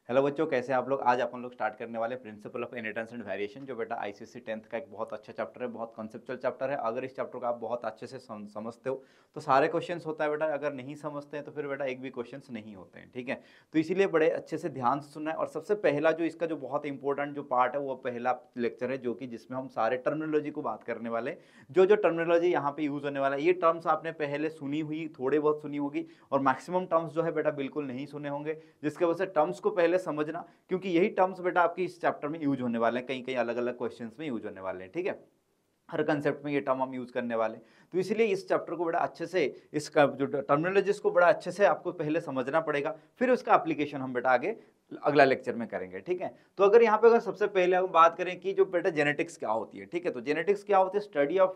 Hello बच्चों, कैसे हैं आप लोग। आज अपन लोग स्टार्ट करने वाले principle of inheritance and variation, जो बेटा आईसीएसई 10th का एक बहुत अच्छा चैप्टर है, बहुत कॉन्सेप्चुअल चैप्टर है। अगर इस चैप्टर को आप बहुत अच्छे से समझते हो तो सारे क्वेश्चंस होता है बेटा। अगर नहीं समझते हैं तो फिर बेटा एक भी क्वेश्चंस नहीं होते हैं, ठीक है। तो इसीलिए बड़े अच्छे से ध्यान से सुनना है। और सबसे पहला जो इसका जो बहुत इंपॉर्टेंट जो पार्ट है वो पहला लेक्चर है, जो कि जिसमें हम सारे टर्मिनोलॉजी को बात करने वाले। जो जो टर्मिनोलॉजी यहाँ पे यूज होने वाला है, ये टर्म्स आपने पहले सुनी हुई, थोड़े बहुत सुनी होगी, और मैक्सिमम टर्म्स जो है बेटा बिल्कुल नहीं सुने होंगे, जिसके वजह से टर्म्स को पहले समझना, क्योंकि यही टर्म्स बेटा आपकी इस चैप्टर में यूज होने वाले हैं, कई कई अलग अलग क्वेश्चंस में यूज होने वाले हैं, ठीक है। हर कंसेप्ट में ये टर्म हम यूज करने वाले, तो इसीलिए इस चैप्टर को बड़ा अच्छे से, इसका जो टर्मिनोलॉजीज को बड़ा अच्छे से आपको पहले समझना पड़ेगा, फिर उसका एप्लीकेशन हम बेटा आगे अगला लेक्चर में करेंगे, ठीक है। तो अगर यहाँ पे अगर सबसे पहले हम बात करें कि जो बेटा जेनेटिक्स क्या होती है, ठीक है, तो जेनेटिक्स क्या होती है, study of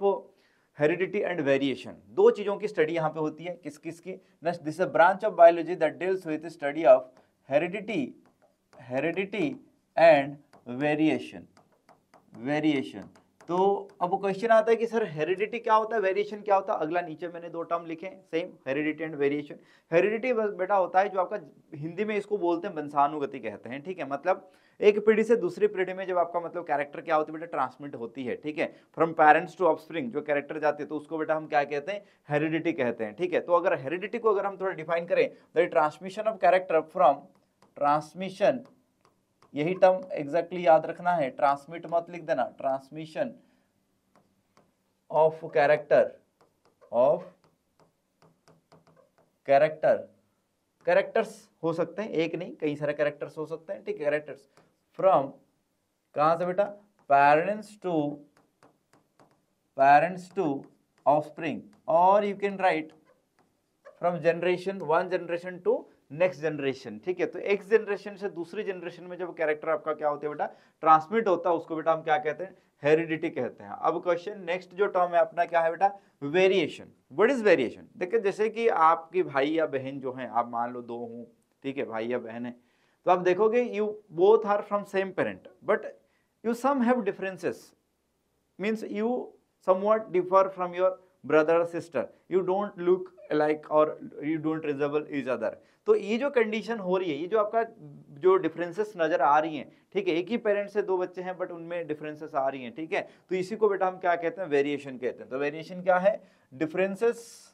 heredity and variation. दो चीजों की स्टडी यहाँ पे होती है, किस किस की। Next, this is a branch of biology that deals with study of heredity and variation. तो अब क्वेश्चन आता है कि सर हेरिडिटी क्या होता है, वेरिएशन क्या होता है। अगला नीचे मैंने दो टर्म लिखे same, heredity and variation. Heredity बेटा होता है जो आपका, हिंदी में इसको बोलते हैं वंशानुगति कहते हैं, ठीक है। मतलब एक पीढ़ी से दूसरी पीढ़ी में जब आपका मतलब कैरेक्टर क्या होती है बेटा, ट्रांसमिट होती है, ठीक है। फ्रॉम पेरेंट्स टू ऑफस्प्रिंग जो कैरेक्टर जाती है, तो उसको बेटा हम क्या कहते हैं, हेरिडिटी कहते हैं, ठीक है। तो अगर हेरिडिटी को अगर हम थोड़ा डिफाइन करें, the transmission of character from transmission, यही टर्म एग्जैक्टली याद रखना है, ट्रांसमिट मत लिख देना, ट्रांसमिशन ऑफ कैरेक्टर्स हो सकते हैं, एक नहीं कई सारे कैरेक्टर्स हो सकते हैं, ठीक है। कैरेक्टर्स फ्रॉम कहां से बेटा, पेरेंट्स टू ऑफस्प्रिंग, और you can write from generation, one generation to next generation, ठीक है। तो एक जनरेशन से दूसरी जनरेशन में जब कैरेक्टर आपका क्या होता है बेटा, ट्रांसमिट होता है, उसको बेटा हम क्या कहते हैं, हेरिडिटी कहते हैं। अब क्वेश्चन नेक्स्ट जो टर्म है अपना क्या है बेटा, वेरिएशन। What is variation. देखिए जैसे कि आपकी भाई या बहन जो है, आप मान लो दो हूं, ठीक है, भाई या बहन है, तो आप देखोगे you both are from same parent, but you some have differences, means you somewhat differ from your brother or sister, you don't look like or you don't resemble each other। तो ये जो कंडीशन हो रही है, ये जो आपका जो डिफरेंसेस नजर आ रही हैं, ठीक है, एक ही पेरेंट से दो बच्चे हैं बट उनमें डिफरेंसेस आ रही हैं, ठीक है, तो इसी को बेटा हम क्या कहते हैं, वेरिएशन कहते हैं। तो वेरिएशन क्या है, डिफरेंसेस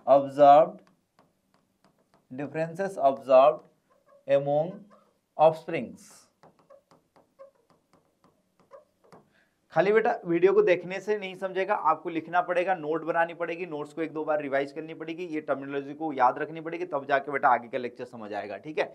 ऑब्जर्व्ड among offsprings। खाली बेटा वीडियो को देखने से नहीं समझेगा, आपको लिखना पड़ेगा, नोट बनानी पड़ेगी, नोट्स को एक दो बार रिवाइज करनी पड़ेगी, ये टर्मिनोलॉजी को याद रखनी पड़ेगी, तब जाके बेटा आगे का लेक्चर समझ आएगा, ठीक है।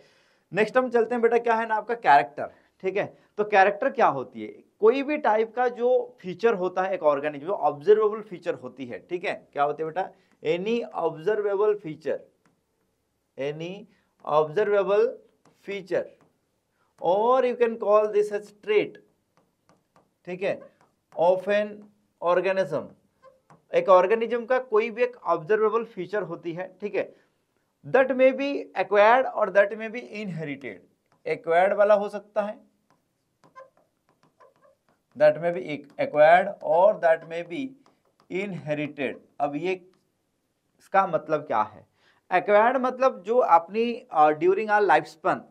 नेक्स्ट हम चलते हैं बेटा, क्या है ना आपका कैरेक्टर, ठीक है। तो कैरेक्टर क्या होती है, कोई भी टाइप का जो फीचर होता है एक ऑर्गेनिज्म, जो ऑब्जर्वेबल फीचर होती है, ठीक है, क्या होती है बेटा, एनी ऑब्जर्वेबल फीचर, और you can call this as trait, ठीक है, ऑफ एन ऑर्गेनिज्म। एक ऑर्गेनिज्म का कोई भी एक ऑब्जर्वेबल फीचर होती है, ठीक है, दैट मे बी एक्वायर्ड और that may be inherited. Acquired वाला हो सकता है, दैट मे बी एक्वायर्ड, और दैट मे बी इनहेरिटेड। अब ये इसका मतलब क्या है, एक्वायर्ड मतलब जो अपनी ड्यूरिंग आवर लाइफ स्पैन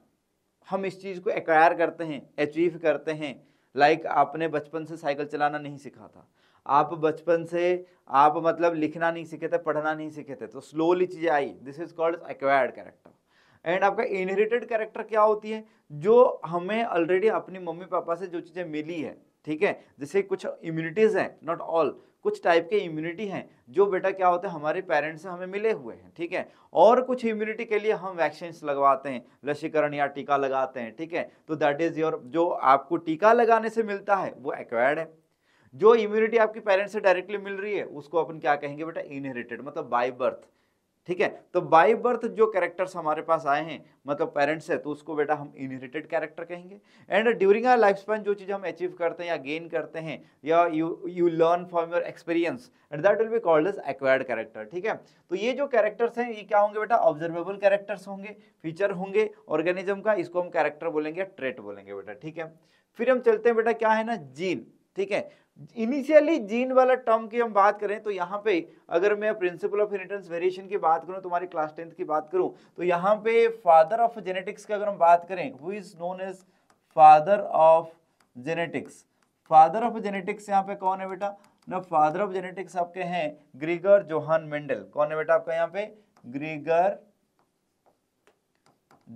हम इस चीज को एक्वायर करते हैं, अचीव करते हैं। लाइक आपने बचपन से साइकिल चलाना नहीं सीखा था, आप बचपन से आप मतलब लिखना नहीं सीखे थे, पढ़ना नहीं सीखे थे, तो स्लोली चीजें आई, this is called acquired character. And आपका इनहेरिटेड कैरेक्टर क्या होती है, जो हमें ऑलरेडी अपनी मम्मी पापा से जो चीजें मिली है, ठीक है, जैसे कुछ इम्यूनिटीज हैं, नॉट ऑल, कुछ टाइप के इम्यूनिटी हैं जो बेटा क्या होता है हमारे पेरेंट्स से हमें मिले हुए हैं, ठीक है। और कुछ इम्यूनिटी के लिए हम वैक्सीन लगवाते हैं, लसीकरण या टीका लगाते हैं, ठीक है। तो दैट इज योर, जो आपको टीका लगाने से मिलता है वो एक्वायर्ड है। जो इम्यूनिटी आपके पेरेंट्स से डायरेक्टली मिल रही है उसको अपन क्या कहेंगे बेटा, इनहेरिटेड, मतलब बाय बर्थ, ठीक है। तो बाय बर्थ जो कैरेक्टर्स हमारे पास आए हैं मतलब पेरेंट्स से, तो उसको बेटा हम इनहेरिटेड कैरेक्टर कहेंगे। And during our life span जो चीज हम अचीव करते हैं या गेन करते हैं, या you learn from your experience, and that will be called as acquired character, ठीक है। तो ये जो कैरेक्टर्स हैं ये क्या होंगे बेटा, ऑब्जर्वेबल कैरेक्टर्स होंगे, फीचर होंगे ऑर्गेनिज्म का, इसको हम कैरेक्टर बोलेंगे, ट्रेट बोलेंगे बेटा, ठीक है। फिर हम चलते हैं बेटा, क्या है ना, जीन। ठीक है। इनिशियली जीन वाला टर्म की हम बात करें तो यहाँ पे अगर मैं प्रिंसिपल ऑफ इनहेरिटेंस वेरिएशन की बात करूं, तुम्हारी क्लास 10th की बात करूं, तो यहाँ पे फादर ऑफ जेनेटिक्स की अगर हम बात करें, who is known as father of genetics. Father of genetics यहाँ पे कौन है बेटा ना, फादर ऑफ जेनेटिक्स आपके हैं ग्रीगर जोहान मेंडल। कौन है बेटा आपका यहाँ पे, ग्रीगर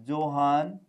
जोहान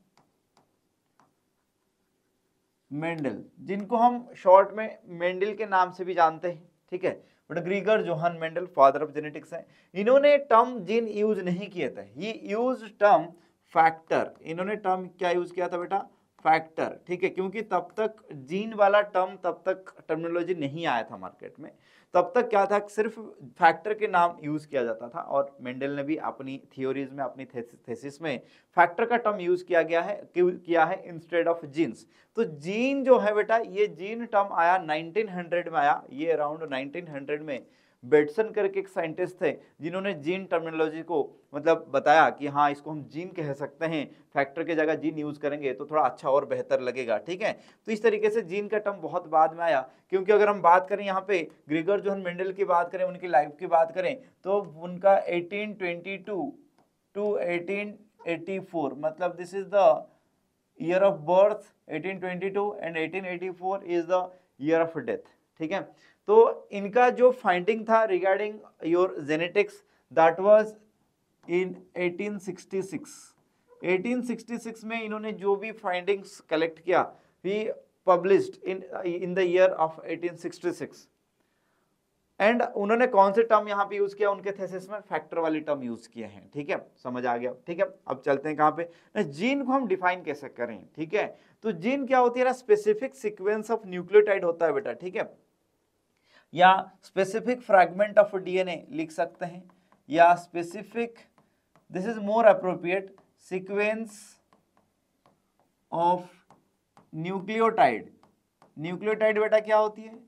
मेंडल, जिनको हम शॉर्ट में मेंडल के नाम से भी जानते हैं, ठीक है। But ग्रीगर Johann Mendel father of genetics हैं। इन्होंने टर्म जीन यूज नहीं किए थे, ही यूज टर्म फैक्टर। इन्होंने टर्म क्या यूज किया था बेटा, फैक्टर, ठीक है, क्योंकि तब तक जीन वाला टर्म, तब तक टर्मिनोलॉजी नहीं आया था मार्केट में। तब तक क्या था, सिर्फ फैक्टर के नाम यूज किया जाता था, और मेंडल ने भी अपनी थियोरीज में, अपनी थेसिस में फैक्टर का टर्म यूज किया है इंस्टेड ऑफ जीन्स। तो जीन जो है बेटा, ये जीन टर्म आया 1900 में आया, ये अराउंड 1900 में बेटसन करके एक साइंटिस्ट थे जिन्होंने जीन टर्मिनोलॉजी को मतलब बताया कि हाँ इसको हम जीन कह सकते हैं, फैक्टर के जगह जीन यूज करेंगे तो थोड़ा अच्छा और बेहतर लगेगा, ठीक है। तो इस तरीके से जीन का टर्म बहुत बाद में आया, क्योंकि अगर हम बात करें यहाँ पे ग्रीगर जोहान मेंडल की बात करें, उनकी लाइफ की बात करें, तो उनका 1822 टू 1884, मतलब this is the year of birth 1822 and 1884 is the year of death, ठीक है। तो इनका जो फाइंडिंग था regarding your genetics, that was in 1866। 1866 में इन्होंने जो भी फाइंडिंग्स कलेक्ट किया, he published in the year of 1866। And उन्होंने कौन से टर्म यहाँ पे यूज किया उनके थेसिस में, फैक्टर वाली टर्म यूज किए हैं, ठीक है, समझ आ गया, ठीक है। अब चलते हैं कहाँ पे, जीन को हम डिफाइन कैसे करें, ठीक है। तो जीन क्या होती है ना, स्पेसिफिक सीक्वेंस ऑफ न्यूक्लियोटाइड होता है बेटा, ठीक है, या स्पेसिफिक फ्रैगमेंट ऑफ डीएनए लिख सकते हैं, या specific, this is more appropriate, sequence of nucleotide. Nucleotide बेटा क्या होती है,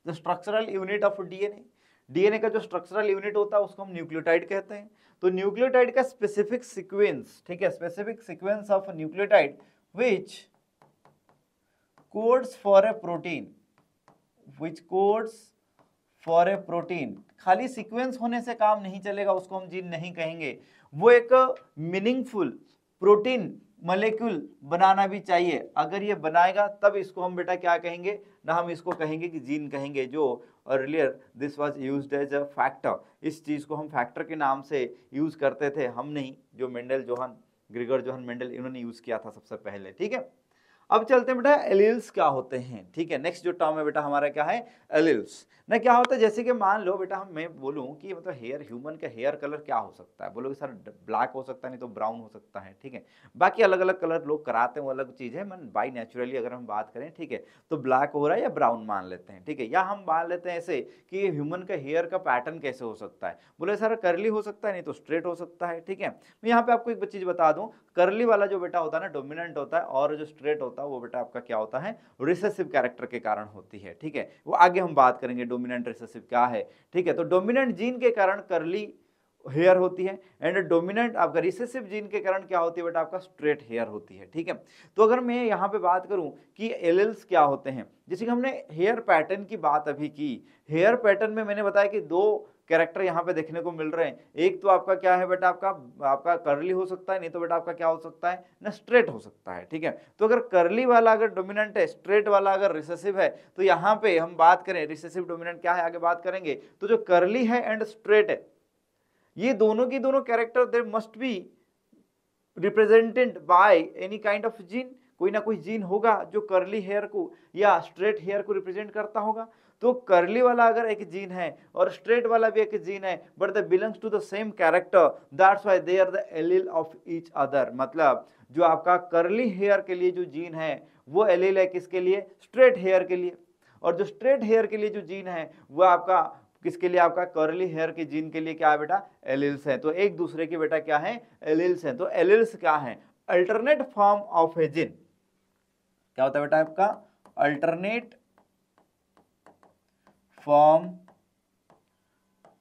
the structural unit of DNA. DNA का जो स्ट्रक्चरल यूनिट होता है उसको हम न्यूक्लियोटाइड कहते हैं। तो न्यूक्लियोटाइड का स्पेसिफिक सीक्वेंस, ठीक है, specific sequence of nucleotide which codes for a protein, which codes for a protein. खाली सीक्वेंस होने से काम नहीं चलेगा, उसको हम जीन नहीं कहेंगे, वो एक मीनिंगफुल प्रोटीन मॉलिक्यूल बनाना भी चाहिए। अगर ये बनाएगा तब इसको हम बेटा क्या कहेंगे ना, हम इसको कहेंगे कि जीन कहेंगे। जो earlier this was used as a factor, इस चीज को हम फैक्टर के नाम से यूज करते थे, हम नहीं, जो Mendel Johann, Gregor Johann Mendel, इन्होंने यूज किया था सबसे पहले, ठीक है। अब चलते हैं बेटा एलील्स क्या होते हैं, ठीक है। नेक्स्ट जो टर्म है बेटा हमारा क्या है, एलील्स ना। क्या होता है, जैसे कि मान लो बेटा मैं बोलूं कि मतलब हेयर, ह्यूमन का हेयर कलर क्या हो सकता है, बोलोगे सर ब्लैक हो सकता है, नहीं तो ब्राउन हो सकता है, ठीक है। बाकी अलग अलग कलर लोग कराते हैं, वो अलग चीज है, मन बाई नेचुरली अगर हम बात करें, ठीक है, तो ब्लैक हो रहा है या ब्राउन मान लेते हैं, ठीक है। या हम मान लेते हैं ऐसे कि ह्यूमन का हेयर का पैटर्न कैसे हो सकता है, बोले सर कर्ली हो सकता है, नहीं तो स्ट्रेट हो सकता है, ठीक है। मैं यहाँ पे आपको एक चीज बता दूं, कर्ली वाला जो बेटा होता है ना डोमिनेंट होता है, और जो स्ट्रेट होता है वो बेटा आपका क्या होता है, रिसेसिव कैरेक्टर के कारण होती है, ठीक है। वो आगे हम बात करेंगे डोमिनेंट रिसेसिव क्या है, ठीक है। तो डोमिनेंट जीन के कारण कर्ली हेयर होती है, एंड डोमिनेंट आपका रिसेसिव जीन के कारण क्या होती है बेटा, आपका स्ट्रेट हेयर होती है, ठीक है। तो अगर मैं यहाँ पे बात करूं कि एलील्स क्या होते हैं, जैसे कि हमने हेयर पैटर्न की बात अभी की, हेयर पैटर्न में मैंने बताया कि दो कैरेक्टर यहाँ पे देखने को मिल रहे हैं। एक तो आपका क्या है बेटा, आपका कर्ली हो सकता है, नहीं तो बेटा आपका क्या हो सकता है ना, स्ट्रेट हो सकता है, ठीक है। तो अगर कर्ली वाला अगर डोमिनेंट है, स्ट्रेट वाला अगर रिसेसिव है, तो यहाँ पे हम बात करें रिसेसिव डोमिनेंट क्या है, आगे बात करेंगे। तो जो कर्ली है एंड स्ट्रेट है, ये दोनों की दोनों character there must be represented by any kind of gene. कोई ना कोई जीन होगा जो कर्ली हेयर को या स्ट्रेट हेयर को रिप्रेजेंट करता होगा। तो कर्ली वाला अगर एक जीन है और स्ट्रेट वाला भी एक जीन है, but they belongs to the same character, that's why they are the allele of each other. मतलब जो आपका कर्ली हेयर के लिए जो जीन है वो एलील है किसके लिए, स्ट्रेट हेयर के लिए, और जो स्ट्रेट हेयर के लिए जो जीन है वो आपका किसके लिए, आपका कर्ली हेयर के जीन के लिए क्या है बेटा, एलील्स है। तो एक दूसरे के बेटा क्या है, एलील्स हैं। तो एलील्स क्या है, alternate form of A gene. क्या होता है बेटा आपका, alternate form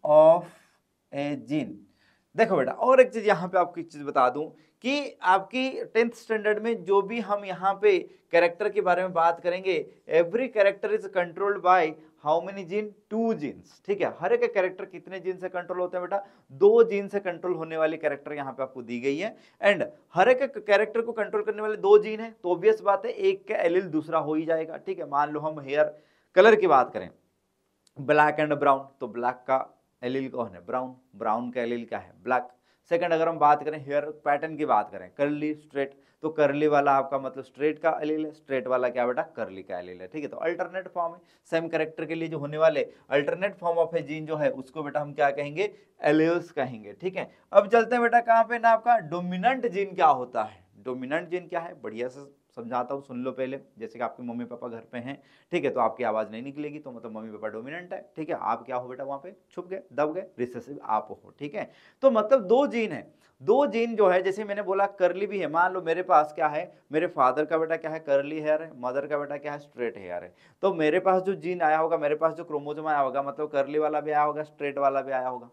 of A gene. देखो बेटा, और एक चीज यहाँ पे आपको एक चीज बता दूं कि आपकी 10th स्टैंडर्ड में जो भी हम यहाँ पे कैरेक्टर के बारे में बात करेंगे, every character is controlled by how many gene, 2 genes, ठीक है। हर एक कैरेक्टर कितने जीन से कंट्रोल होते हैं बेटा, 2 जीन से कंट्रोल होने वाली कैरेक्टर यहाँ पे आपको दी गई है। एंड हर एक कैरेक्टर को कंट्रोल करने वाले 2 जीन है, तो ऑब्वियस बात है एक का एलील दूसरा हो ही जाएगा, ठीक है। मान लो हम हेयर कलर की बात करें, ब्लैक एंड ब्राउन, तो ब्लैक का एलील कौन है, ब्राउन, ब्राउन का एलील क्या है, ब्लैक। सेकंड अगर हम बात करें हेयर पैटर्न की बात करें, कर्ली स्ट्रेट, तो कर्ली वाला आपका मतलब स्ट्रेट का एलील है, स्ट्रेट वाला क्या बेटा, कर्ली का एलील है, ठीक है। तो अल्टरनेट फॉर्म है, सेम कैरेक्टर के लिए जो होने वाले alternate form of A gene जो है उसको बेटा हम क्या कहेंगे, एलील्स कहेंगे, ठीक है। अब चलते हैं बेटा कहाँ पे ना, आपका डोमिनेंट जीन क्या होता है। डोमिनेंट जीन क्या है, बढ़िया से समझाता हूँ, सुन लो पहले। जैसे कि आपके मम्मी पापा घर पे हैं, ठीक है, तो आपकी आवाज नहीं निकलेगी, तो मतलब मम्मी पापा डोमिनेंट है, ठीक है। आप क्या हो बेटा, वहां पे छुप गए, दब गए, रिसेसिव आप हो, ठीक है। तो मतलब 2 जीन है, 2 जीन जो है, जैसे मैंने बोला कर्ली भी है। मान लो मेरे पास क्या है, मेरे फादर का बेटा क्या है, कर्ली हेयर है, मदर का बेटा क्या है, स्ट्रेट हेयर है। तो मेरे पास जो जीन आया होगा, मेरे पास जो क्रोमोसोम आया होगा, मतलब कर्ली वाला भी आया होगा, स्ट्रेट वाला भी आया होगा।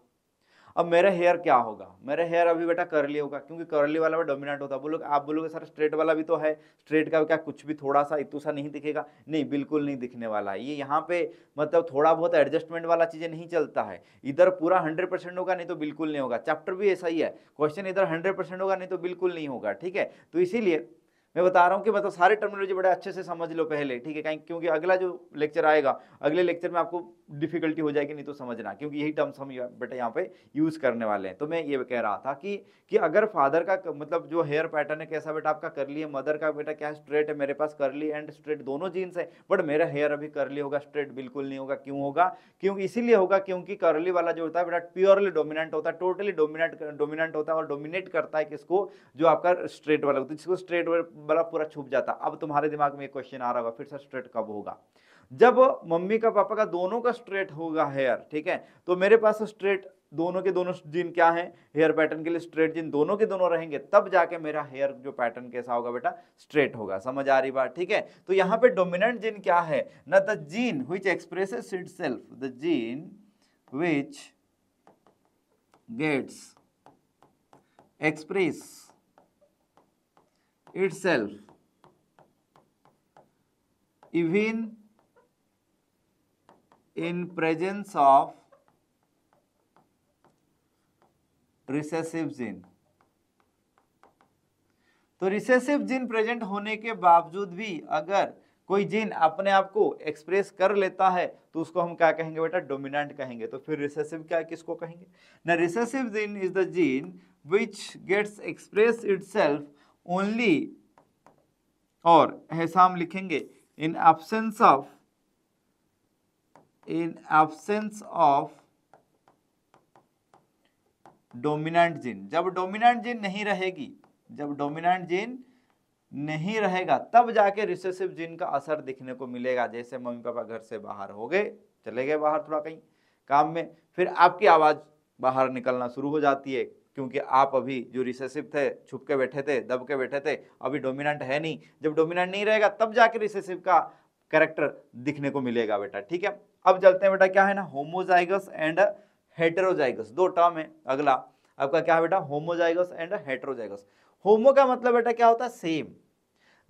अब मेरा हेयर क्या होगा, मेरा हेयर अभी बेटा कर्ली होगा, क्योंकि कर्ली वाला डोमिनेंट होता है। बोलोगे, आप बोलोगे सर स्ट्रेट वाला भी तो है, स्ट्रेट का क्या कुछ भी थोड़ा सा इतू सा नहीं दिखेगा, नहीं, बिल्कुल नहीं दिखने वाला है। ये यहाँ पे मतलब थोड़ा बहुत एडजस्टमेंट वाला चीजें नहीं चलता है, इधर पूरा 100% होगा, नहीं तो बिल्कुल नहीं होगा। चैप्टर भी ऐसा ही है, क्वेश्चन इधर 100% होगा, नहीं तो बिल्कुल नहीं होगा, ठीक है। तो इसीलिए मैं बता रहा हूं कि मतलब सारे टर्मिनोलॉजी बड़े अच्छे से समझ लो पहले, ठीक है, कहीं क्योंकि अगला जो लेक्चर आएगा, अगले लेक्चर में आपको डिफिकल्टी हो जाएगी, नहीं तो समझना, क्योंकि यही टर्म्स हम बेटा यहाँ पे यूज करने वाले हैं। तो मैं ये कह रहा था कि अगर फादर का मतलब जो हेयर पैटर्न है कैसा बेटा, आपका कर्ली है, मदर का बेटा क्या है, स्ट्रेट है, मेरे पास कर्ली एंड स्ट्रेट दोनों जीन्स है, बट मेरा हेयर अभी कर्ली होगा, स्ट्रेट बिल्कुल नहीं होगा। क्यों होगा, क्योंकि इसीलिए होगा क्योंकि कर्ली वाला जो होता है बेटा प्योरली डोमिनेंट होता है, टोटली डोमिनेंट होता है, और डोमिनेट करता है किसको, जो आपका स्ट्रेट वाला होता है, जिसको स्ट्रेट वाला पूरा छुप जाता। अब तुम्हारे दिमाग में एक क्वेश्चन आ रहा होगा, फिर से स्ट्रेट कब होगा, जब मम्मी का पापा का दोनों का स्ट्रेट होगा हेयर, ठीक है। तो मेरे पास स्ट्रेट दोनों के दोनों जीन क्या है, हेयर पैटर्न के लिए स्ट्रेट जीन दोनों के दोनों रहेंगे, तब जाके मेरा हेयर जो पैटर्न कैसा होगा बेटा, स्ट्रेट होगा। समझ आ रही बात, ठीक है। तो यहाँ पे डोमिनेंट जीन क्या है ना, the gene which expresses itself, the gene which gets express itself even in presence of recessive gene। तो रिसेसिव जीन प्रेजेंट होने के बावजूद भी अगर कोई जीन अपने आप को एक्सप्रेस कर लेता है तो उसको हम क्या कहेंगे बेटा, डोमिनेंट कहेंगे। तो फिर रिसेसिव क्या किसको कहेंगे ना, recessive gene is the gene which gets express itself only, और ऐसा हम लिखेंगे in absence of dominant gene. जब डोमिनेंट जीन नहीं रहेगी, जब डोमिनेंट जीन नहीं रहेगा, तब जाके रिसेसिव जीन का असर दिखने को मिलेगा। जैसे मम्मी पापा घर से बाहर हो गए, चले गए बाहर थोड़ा कहीं काम में, फिर आपकी आवाज बाहर निकलना शुरू हो जाती है, क्योंकि आप अभी जो रिसेसिव थे, छुप के बैठे थे, दब के बैठे थे, अभी डोमिनेंट है नहीं। जब डोमिनेंट नहीं रहेगा तब जाके रिसेसिव का कैरेक्टर दिखने को मिलेगा बेटा, ठीक है। अब चलते हैं बेटा, क्या है ना, होमोजाइगस एंड हेटेरोजाइगस, 2 टर्म है। अगला आपका क्या है बेटा, होमोजाइगस एंड हेटेरोजाइगस। होमो का मतलब बेटा क्या होता है, सेम।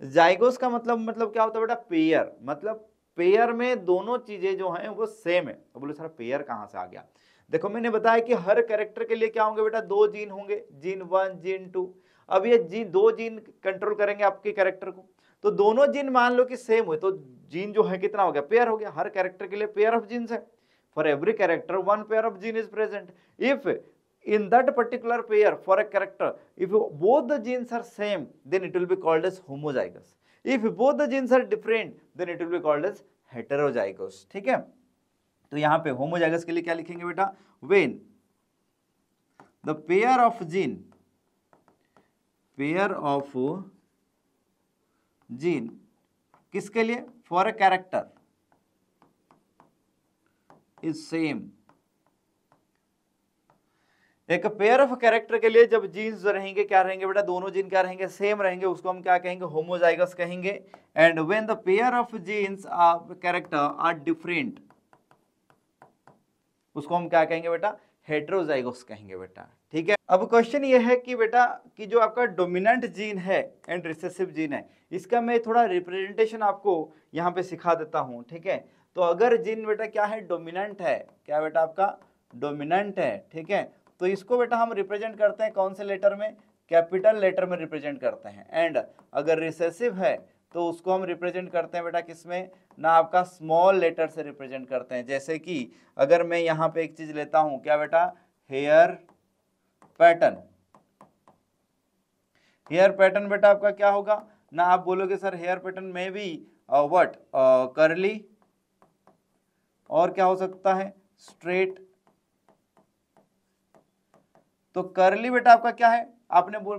जाइगोस का मतलब क्या होता है बेटा, पेयर, मतलब पेयर में दोनों चीजें जो हैं वो सेम है। तो बोले सर पेयर कहां से आ गया, देखो मैंने बताया कि हर कैरेक्टर के लिए क्या होंगे बेटा, 2 जीन होंगे, जीन 1 जीन 2। अब ये 2 जीन कंट्रोल करेंगे आपके कैरेक्टर को, तो दोनों जीन मान लो कि सेम हुए, तो जीन जो है कितना हो गया, पेयर हो गया। हर कैरेक्टर के लिए पेयर ऑफ जीन्स है, for every character 1 pair of gene is present. If in that particular pair for a character, if both the genes are same, then it will be called as homozygous. If both the genes are different, then it will be called as heterozygous, ठीक है। तो यहां पे homozygous के लिए क्या लिखेंगे बेटा, when the pair of gene किसके लिए, for a character is same। एक पेयर ऑफ कैरेक्टर के लिए जब जीन्स रहेंगे, क्या रहेंगे बेटा, दोनों जीन क्या रहेंगे, सेम रहेंगे, उसको हम क्या कहेंगे, होमोजाइगस कहेंगे। And when the pair of genes of character are different, उसको हम क्या कहेंगे बेटा, हेटेरोजाइगस कहेंगे बेटा, ठीक है। अब क्वेश्चन ये है कि बेटा कि जो आपका डोमिनेंट जीन है एंड रिसेसिव जीन है, इसका मैं थोड़ा रिप्रेजेंटेशन आपको यहाँ पे सिखा देता हूँ, ठीक है। तो अगर जीन बेटा क्या है, डोमिनेंट है, क्या बेटा आपका डोमिनेंट है, ठीक है, तो इसको बेटा हम रिप्रेजेंट करते हैं कौन से लेटर में, कैपिटल लेटर में रिप्रेजेंट करते हैं। एंड अगर रिसेसिव है तो उसको हम रिप्रेजेंट करते हैं बेटा किसमें ना, आपका स्मॉल लेटर से रिप्रेजेंट करते हैं। जैसे कि अगर मैं यहाँ पे एक चीज लेता हूं, क्या बेटा, हेयर पैटर्न। हेयर पैटर्न बेटा आपका क्या होगा ना, आप बोलोगे सर हेयर पैटर्न में भी व्हाट कर्ली, और क्या हो सकता है, स्ट्रेट। तो कर्ली बेटा आपका क्या है,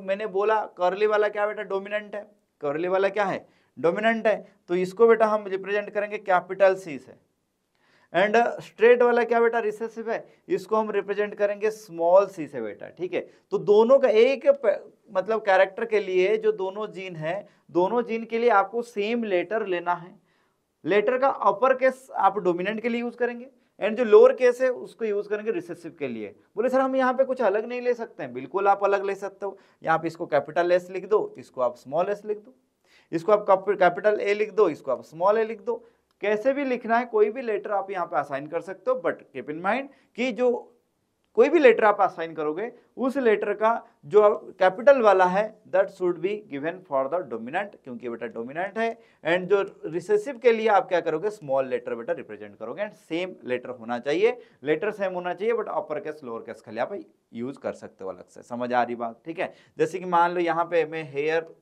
मैंने बोला कर्ली वाला क्या बेटा, डोमिनेंट है। कर्ली वाला क्या है, डोमिनेंट है। तो इसको बेटा हम रिप्रेजेंट करेंगे कैपिटल सी से। एंड स्ट्रेट वाला क्या बेटा, रिसेसिव है, इसको हम रिप्रेजेंट करेंगे स्मॉल सी से बेटा, ठीक है। तो दोनों का एक मतलब कैरेक्टर के लिए जो दोनों जीन है, दोनों जीन के लिए आपको सेम लेटर लेना है। लेटर का अपर केस आप डोमिनेंट के लिए यूज करेंगे एंड जो लोअर केस है उसको यूज करेंगे रिसेसिव के लिए। बोले सर हम यहाँ पे कुछ अलग नहीं ले सकते हैं, बिल्कुल आप अलग ले सकते हो। यहाँ पे इसको कैपिटल एस लिख दो, इसको आप स्मॉल एस लिख दो, इसको आप कैपिटल ए लिख दो, इसको आप स्मॉल ए लिख दो। कैसे भी लिखना है, कोई भी लेटर आप यहाँ पे असाइन कर सकते हो, बट कीप इन माइंड कि जो कोई भी लेटर आप असाइन करोगे उस लेटर का जो कैपिटल वाला है that should be given for the dominant, क्योंकि बेटा डोमिनेंट है। एंड जो रिसेसिव के लिए आप क्या करोगे, स्मॉल लेटर बेटा रिप्रेजेंट करोगे। एंड सेम लेटर होना चाहिए, लेटर सेम होना चाहिए, but upper case lower case खाली आप यूज कर सकते हो अलग से। समझ आ रही बात, ठीक है। जैसे कि मान लो यहाँ पे मैं हेयर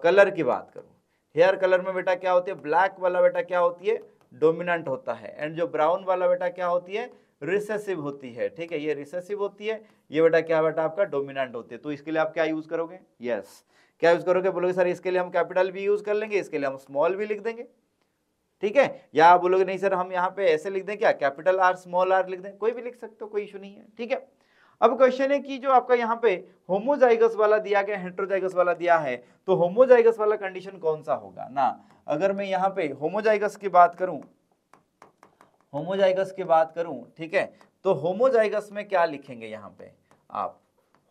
कलर की बात करूं, हेयर कलर में बेटा क्या होती है, ब्लैक वाला बेटा क्या होती है, डोमिनेंट होता है। एंड जो ब्राउन वाला बेटा क्या होती है, रिसेसिव होती है, ठीक है। ये रिसेसिव होती है, ये बेटा क्या बेटा आपका डोमिनेंट होती है। तो इसके लिए आप क्या यूज करोगे, यस क्या यूज करोगे, बोलोगे सर इसके लिए हम कैपिटल भी यूज कर लेंगे, इसके लिए हम स्मॉल भी लिख देंगे, ठीक है। या आप बोलोगे नहीं सर हम यहाँ पे ऐसे लिख दें, क्या कैपिटल आर स्मॉल आर लिख दें, कोई भी लिख सकते हो, कोई इशू नहीं है, ठीक है। अब क्वेश्चन है कि जो आपका यहाँ पे होमोजाइगस वाला दिया गया, हेट्रोजाइगस वाला दिया है, तो होमोजाइगस वाला कंडीशन कौन सा होगा ना। अगर मैं यहाँ पे होमोजाइगस की बात करूं, होमोजाइगस की बात करूं, ठीक है, तो होमोजाइगस में क्या लिखेंगे यहाँ पे आप,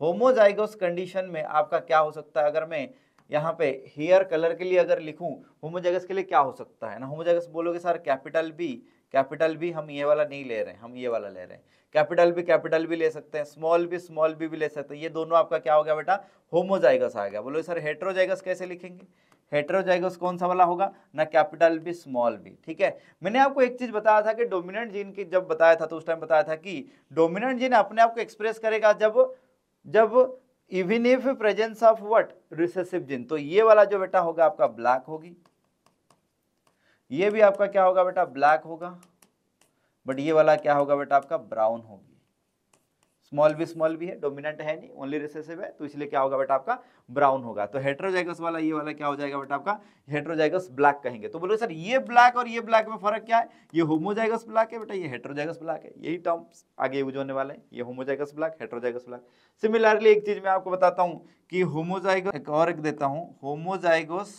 होमोजाइगस कंडीशन में आपका क्या हो सकता है। अगर मैं यहाँ पे हेयर कलर के लिए अगर लिखूं होमोजाइगस के लिए क्या हो सकता है ना, होमोजाइगस बोलोगे सर कैपिटल बी हम ये वाला नहीं ले रहे हैं, हम ये वाला ले रहे हैं। कैपिटल भी ले सकते हैं, स्मॉल बी भी ले सकते हैं। ये दोनों आपका क्या हो गया बेटा, होमोजाइगस आ गया। बोलोगे सर हेट्रोजाइगस कैसे लिखेंगे, हेट्रोजाइगस कौन सा वाला होगा ना, कैपिटल बी स्मॉल बी, ठीक है। मैंने आपको एक चीज बताया था कि डोमिनेंट जीन की जब बताया था तो उस टाइम बताया था कि डोमिनेंट जीन अपने आप को एक्सप्रेस करेगा जब even if presence of what, recessive gene. तो ये वाला जो बेटा होगा आपका ब्लैक होगी, ये भी आपका क्या होगा बेटा, ब्लैक होगा, बट ये वाला क्या होगा बेटा आपका, ब्राउन होगी। स्मॉल भी है, डोमिनेंट है नहीं, ओनली रिसेसिव है, तो इसलिए क्या होगा बेटा आपका, ब्राउन होगा। तो हेट्रोजाइगस वाला ये वाला क्या हो जाएगा बेटा आपका, हेट्रोजाइगस ब्लैक कहेंगे। तो बोलो सर ये ब्लैक और ये ब्लैक में फर्क क्या है, ये होमोजाइगस ब्लैक है बेटा, ये हेट्रोजाइगस ब्लैक है, यही टर्म्स आगे यूज होने वाले हैं, ये homozygous black, heterozygous black. Similarly एक चीज मैं आपको बताता हूं कि होमोजाइगस, एक और एक देता हूं, होमोजाइगस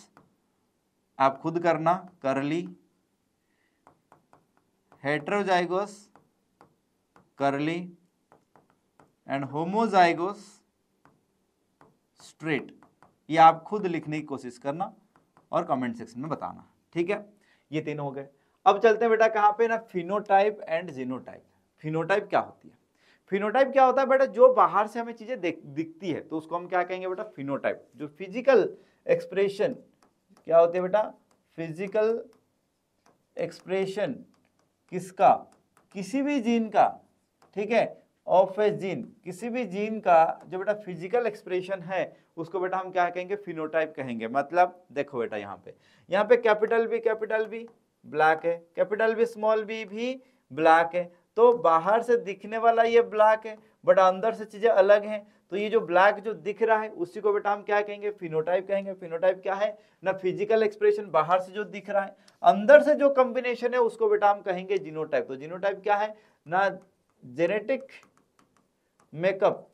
आप खुद करना, करली, हेट्रोजाइगस करली एंड होमोजाइगोस स्ट्रेट। ये आप खुद लिखने की कोशिश करना और कमेंट सेक्शन में बताना, ठीक है। ये तीनों हो गए। अब चलते हैं बेटा कहां पे ना, फिनोटाइप एंड जीनोटाइप। फिनोटाइप क्या होती है, फिनोटाइप क्या होता है बेटा, जो बाहर से हमें चीजें दिखती है तो उसको हम क्या कहेंगे बेटा, फिनोटाइप। जो फिजिकल एक्सप्रेशन क्या होती है बेटा, फिजिकल एक्सप्रेशन किसका, किसी भी जीन का, ठीक है, ऑफ ए जीन, किसी भी जीन का जो बेटा फिजिकल एक्सप्रेशन है उसको बेटा हम क्या कहेंगे, फिनोटाइप कहेंगे। मतलब देखो बेटा यहाँ पे कैपिटल बी ब्लैक है, कैपिटल बी स्मॉल बी भी ब्लैक है। तो बाहर से दिखने वाला ये ब्लैक है, बट अंदर से चीजें अलग हैं। तो ये जो ब्लैक जो दिख रहा है उसी को बेटा हम क्या कहेंगे, फिनोटाइप कहेंगे। फिनोटाइप क्या है ना, फिजिकल एक्सप्रेशन बाहर से जो दिख रहा है, अंदर से जो कॉम्बिनेशन है उसको बेटा हम कहेंगे जीनोटाइप। तो जीनोटाइप क्या है ना, genetic makeup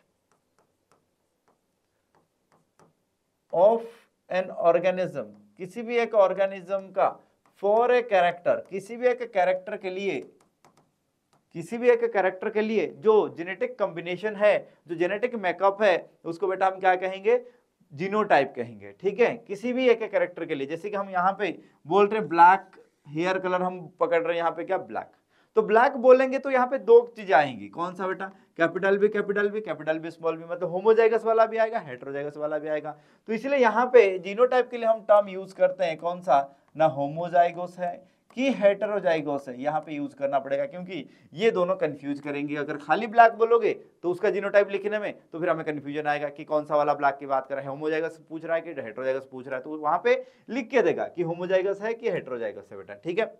of an organism, किसी भी एक ऑर्गेनिज्म का फॉर ए कैरेक्टर, किसी भी एक कैरेक्टर के लिए किसी भी एक कैरेक्टर के लिए जो जेनेटिक कॉम्बिनेशन है, जो जेनेटिक मेकअप है, उसको बेटा हम क्या कहेंगे, जीनोटाइप कहेंगे। ठीक है, किसी भी एक कैरेक्टर के लिए, जैसे कि हम यहाँ पे बोल रहे ब्लैक हेयर कलर हम पकड़ रहे हैं, यहाँ पे क्या ब्लैक, तो ब्लैक बोलेंगे तो यहाँ पे दो चीजें आएंगी, कौन सा बेटा, capital B capital B, capital B small B, मतलब होमोजाइगस वाला भी आएगा, हेटेरोजाइगस वाला भी आएगा। तो इसलिए यहाँ पे जीनोटाइप के लिए हम टर्म यूज करते हैं कौन सा, ना होमोजाइगोस है कि हेटेरोजाइगोस है, यहाँ पे यूज करना पड़ेगा, क्योंकि ये दोनों कंफ्यूज करेंगे। अगर खाली ब्लैक बोलोगे तो उसका जीनोटाइप लिखने में तो फिर हमें कंफ्यूजन आएगा कि कौन सा वाला ब्लैक की बात कर रहा है, होमोजाइगस पूछ रहा है कि हेटेरोजाइगस पूछ रहा है, तो वहां पे लिख के देगा कि होमोजाइगस है कि हेटेरोजाइगस है बेटा। ठीक है,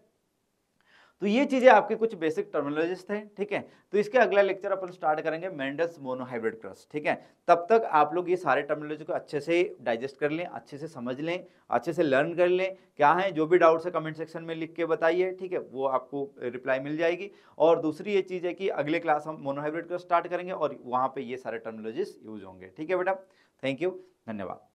तो ये चीजें आपके कुछ बेसिक टर्मिनोलॉजीज थे। ठीक है, तो इसके अगला लेक्चर अपन स्टार्ट करेंगे मेंडल्स मोनोहाइब्रिड क्रॉस। ठीक है, तब तक आप लोग ये सारे टर्मिनोलॉजी को अच्छे से डाइजेस्ट कर लें, अच्छे से समझ लें, अच्छे से लर्न कर लें। क्या है, जो भी डाउट्स है कमेंट सेक्शन में लिख के बताइए। ठीक है, वो आपको रिप्लाई मिल जाएगी। और दूसरी ये चीज है कि अगले क्लास हम मोनोहाइब्रिड क्रॉस स्टार्ट करेंगे और वहां पे ये सारे टर्मिनोलॉजीज यूज होंगे। ठीक है बेटा, थैंक यू, धन्यवाद।